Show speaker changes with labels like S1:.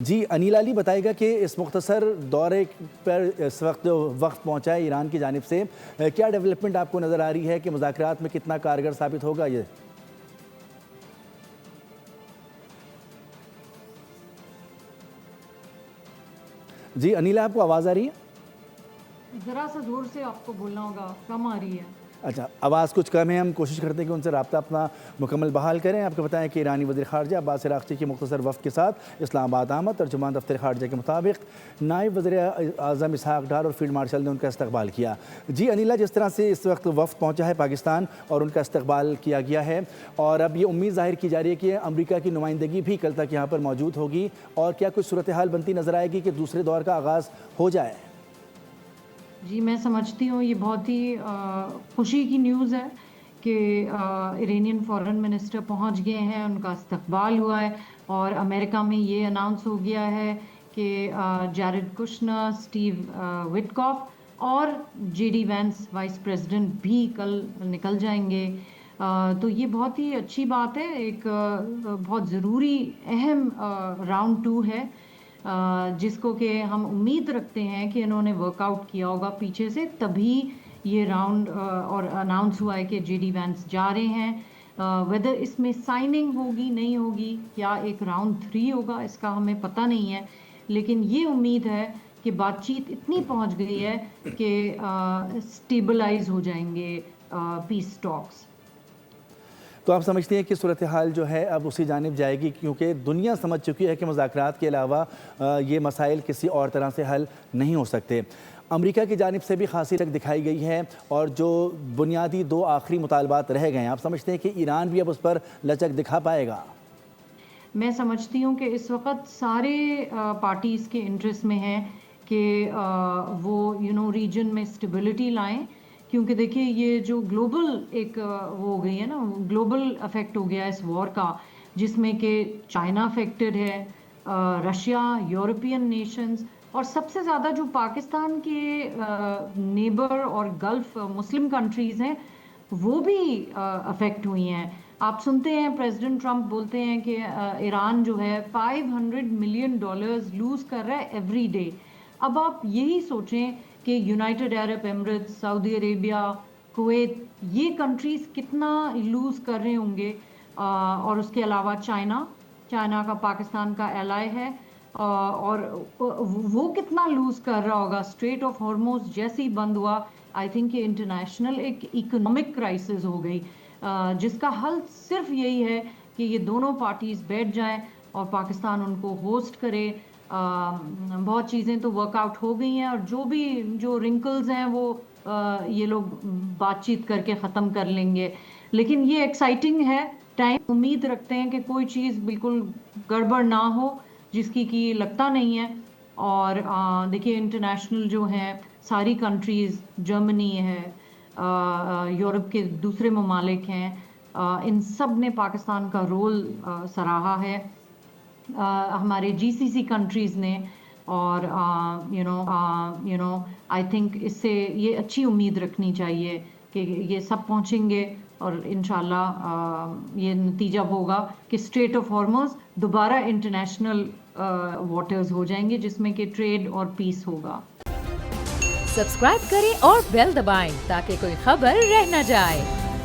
S1: जी अनिल अली बताएगा कि इस मुख्तसर दौरे पर इस वक्त पहुंचा है ईरान की जानिब से क्या डेवलपमेंट आपको नज़र आ रही है कि मुज़ाकरात में कितना कारगर साबित होगा ये? जी अनिल आपको आवाज़ आ रही है?
S2: ज़रा सा जोर से आपको बोलना होगा, कम आ रही है।
S1: अच्छा आवाज़ कुछ कम है, हम कोशिश करते हैं कि उनसे रब्ता अपना मुकम्मल बहाल करें। आपको बताएं कि ईरानी वज़ीर ख़ारजा अब्बास अराग़ची की मुख्तसर वफ़द के साथ इस्लामाबाद आमद। तर्जुमान दफ्तर ख़ारजा के मुताबिक नायब वज़ीर आज़म इसहाक़ डार और फील्ड मार्शल ने उनका इस्तक़बाल किया। जी अनिला, जिस तरह से इस वक्त वफ़द पहुँचा है पाकिस्तान और उनका इस्तक़बाल किया गया है और अब ये उम्मीद ज़ाहिर की जा रही है कि अमरीका की नुमाइंदगी भी कल तक यहाँ पर मौजूद होगी, और क्या कुछ सूरत हाल बनती नज़र आएगी कि दूसरे दौर का आगाज़ हो जाए?
S2: जी, मैं समझती हूँ ये बहुत ही खुशी की न्यूज़ है कि इरानियन फ़ॉरेन मिनिस्टर पहुँच गए हैं, उनका इस्तक़बाल हुआ है और अमेरिका में ये अनाउंस हो गया है कि जैरेड कुशनर, स्टीव विटकॉफ़ और जेडी वैंस वाइस प्रेसिडेंट भी कल निकल जाएंगे। तो ये बहुत ही अच्छी बात है, एक बहुत ज़रूरी अहम राउंड 2 है जिसको कि हम उम्मीद रखते हैं कि इन्होंने वर्कआउट किया होगा पीछे से, तभी ये राउंड और अनाउंस हुआ है कि जेडी वैंस जा रहे हैं। वेदर इसमें साइनिंग होगी नहीं होगी या एक राउंड 3 होगा, इसका हमें पता नहीं है, लेकिन ये उम्मीद है कि बातचीत इतनी पहुंच गई है कि स्टेबलाइज हो जाएंगे पीस टॉक्स।
S1: तो आप समझते हैं कि सूरत हाल जो है अब उसी जानिब जाएगी, क्योंकि दुनिया समझ चुकी है कि मुज़ाकरात के अलावा ये मसाइल किसी और तरह से हल नहीं हो सकते। अमेरिका की जानिब से भी खासी लचक दिखाई गई है और जो बुनियादी 2 आखिरी मुतालबात रह गए हैं, आप समझते हैं कि ईरान भी अब उस पर लचक दिखा पाएगा?
S2: मैं समझती हूँ कि इस वक्त सारे पार्टीज़ के इंटरेस्ट में है कि वो रीजन में स्टेबिलिटी लाएं, क्योंकि देखिए ये जो ग्लोबल एक वो हो गई है ना, ग्लोबल इफेक्ट हो गया है इस वॉर का, जिसमें कि चाइना अफेक्टेड है, रशिया, यूरोपियन नेशंस और सबसे ज़्यादा जो पाकिस्तान के नेबर और गल्फ मुस्लिम कंट्रीज़ हैं वो भी अफेक्ट हुई हैं। आप सुनते हैं प्रेसिडेंट ट्रंप बोलते हैं कि ईरान जो है $500 मिलियन लूज़ कर रहा है एवरी डे। अब आप यही सोचें कि United Arab Emirates, Saudi Arabia, Kuwait, ये कंट्रीज़ कितना लूज़ कर रहे होंगे। और उसके अलावा चाइना का पाकिस्तान का एलाय है, और वो कितना लूज़ कर रहा होगा। स्ट्रेट ऑफ हॉर्मोज जैसे ही बंद हुआ, आई थिंक ये इंटरनेशनल एक इकोनॉमिक क्राइसिस हो गई, जिसका हल सिर्फ यही है कि ये दोनों पार्टीज बैठ जाएं और पाकिस्तान उनको होस्ट करे। बहुत चीज़ें तो वर्कआउट हो गई हैं और जो रिंकल्स हैं वो ये लोग बातचीत करके ख़त्म कर लेंगे, लेकिन ये एक्साइटिंग है टाइम। उम्मीद रखते हैं कि कोई चीज़ बिल्कुल गड़बड़ ना हो, जिसकी कि लगता नहीं है। और देखिए इंटरनेशनल जो है सारी कंट्रीज़, जर्मनी है, यूरोप के दूसरे ममालिक हैं, इन सब ने पाकिस्तान का रोल सराहा है, हमारे जीसीसी कंट्रीज़ ने। और आई थिंक इससे ये अच्छी उम्मीद रखनी चाहिए कि ये सब पहुंचेंगे और इंशाल्लाह ये नतीजा होगा कि स्ट्रेट ऑफ हॉर्मोज दोबारा इंटरनेशनल वाटर्स हो जाएंगे, जिसमें कि ट्रेड और पीस होगा।
S3: सब्सक्राइब करें और बेल दबाएं ताकि कोई खबर रह न जाए।